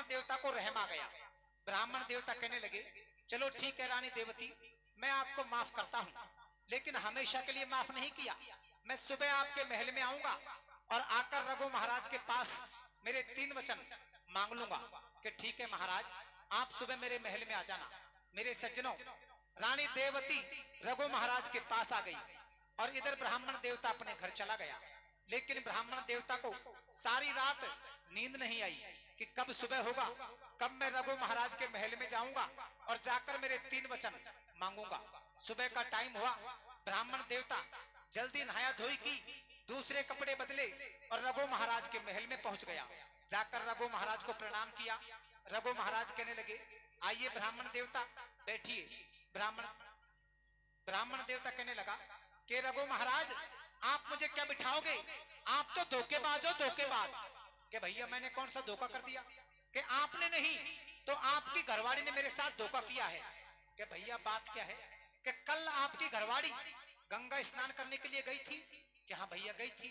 ब्राह्मण देवता को रहम आ गया। ब्राह्मण देवता कहने लगे, चलो ठीक है रानी देवती, मैं आपको माफ करता हूं, लेकिन हमेशा के लिए माफ नहीं किया। मैं सुबह आपके महल में आऊंगा और आकर रघु महाराज के पास मेरे 3 वचन मांग लूंगा कि ठीक है महाराज, आप सुबह मेरे महल में आ जाना। मेरे सज्जनों, रानी देवती रघु महाराज के पास आ गई और इधर ब्राह्मण देवता अपने घर चला गया। लेकिन ब्राह्मण देवता को सारी रात नींद नहीं आई कि कब सुबह होगा, कब मैं रघु महाराज के महल में जाऊंगा और जाकर मेरे 3 वचन मांगूंगा। सुबह का टाइम हुआ, ब्राह्मण देवता जल्दी नहाया धोई की, दूसरे कपड़े बदले और रघु महाराज के महल में पहुंच गया। जाकर रघु महाराज को प्रणाम किया। रघु महाराज कहने लगे, आइए ब्राह्मण देवता बैठिए। ब्राह्मण देवता कहने लगा कि रघु महाराज, आप मुझे क्या बिठाओगे? आप तो धोखेबाज हो, धोखेबाज। कि भैया मैंने कौन सा धोखा कर दिया? कि आपने नहीं तो आपकी घरवाड़ी ने मेरे साथ धोखा किया है। कि भैया बात क्या है? कि कल आपकी घरवाड़ी गंगा स्नान करने के लिए गई थी। कि हाँ भैया गई थी,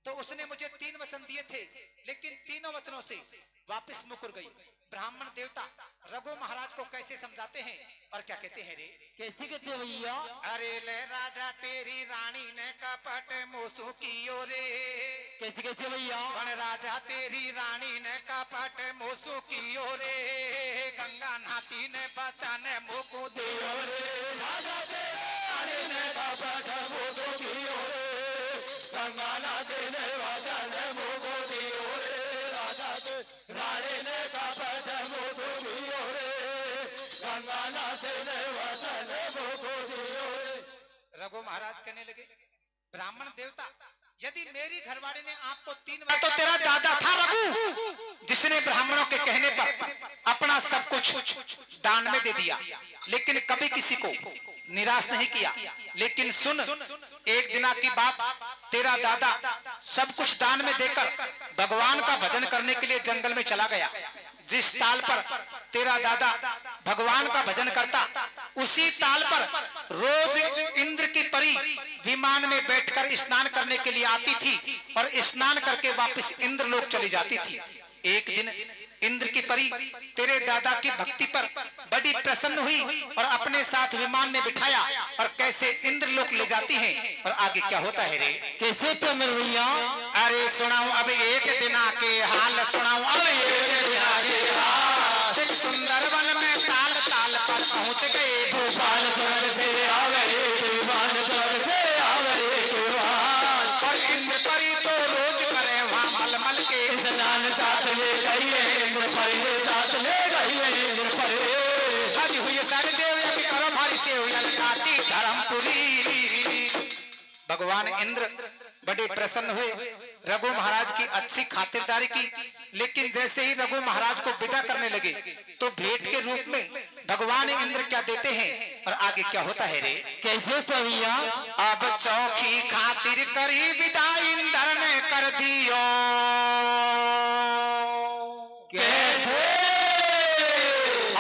तो उसने मुझे 3 वचन दिए थे, लेकिन तीनों वचनों से वापस मुकर गई। ब्राह्मण देवता रघु महाराज को कैसे समझाते हैं और क्या कहते हैं रे? कैसे कहते भैया? अरे ले राजा, तेरी रानी ने कपट मोसू कियो रे। कैसे कैसे भैया? राजा, तेरी रानी ने कपट मोसू कियो रे, गंगा नाती ने बचाने मुकु दियो रे। राजा तेरी रानी ने कपट मोसू कियो रे, गंगा नाती ने बचाने मुकु दियो रे। राजा तेरी रानी ने कपट मोसू कियो रे, गंगा नाती ने बचाने मुकु दियो रे। रघु महाराज कहने लगे, ब्राह्मण देवता, यदि मेरी घरवाड़ी ने आपको 3 वचन, तो तेरा दादा था रघु, जिसने ब्राह्मणों के कहने पर अपना सब कुछ दान में दे दिया, लेकिन कभी किसी को निराश नहीं किया। लेकिन सुन, एक दिन की बात, तेरा दादा सब कुछ दान में देकर भगवान का भजन करने के लिए जंगल में चला गया। जिस ताल पर तेरा दादा भगवान का भजन करता, उसी ताल पर रोज इंद्र की परी विमान में बैठकर स्नान करने के लिए आती थी और स्नान करके वापस इंद्र लोक चली जाती थी। एक दिन इंद्र की परी तेरे दादा की भक्ति पर बड़ी प्रसन्न हुई और अपने साथ विमान में बिठाया और कैसे इंद्र लोक ले जाती है। और आगे क्या होता है रे? कैसे तो मेरे भैया? अरे सुनाऊं अब एक दिन के हाल, सुनाऊं अब एक दिन के हाल। एक सुंदर वन में ताल ताल पर पहुंच गए, भोपाल स्वर्ग से आ गए, भोपाल स्वर्ग से आ गए भगवान। और इंद्र परी तो रोज करे वहाँ मलमल के स्नान, साथ ले गई है इंद्र परी, साथ ले गई है इंद्र परी। हज हुई सारे देव की तरफ हरि से हुई काटी धर्मपुरी। भगवान इंद्र बड़े प्रसन्न हुए, रघु महाराज की अच्छी खातिरदारी की। लेकिन जैसे ही रघु महाराज को विदा करने लगे तो भेंट के रूप में भगवान इंद्र क्या देते हैं और आगे क्या होता है रे? कैसे तो भैया? अब चौकी खातिर करी विदा इंद्र ने कर दियो। कैसे?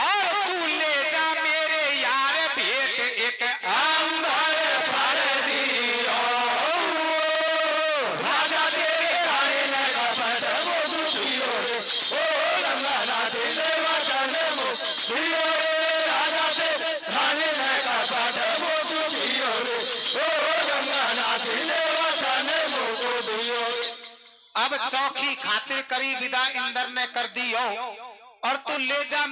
और तू ले जा मेरे यार भेंट एक अंबर भर दियो। राजा तेरे रानी ने कपट मोसू कियो रे, ओ गंगा नाती ने बचाने मुकु दियो रे। राजा तेरे रानी ने कपट मोसू कियो रे, ओ गंगा नाती ने बचाने मुकु दियो रे। अब चौकी खातिर करी विदा इंद्र ने कर दियो और तू ले जा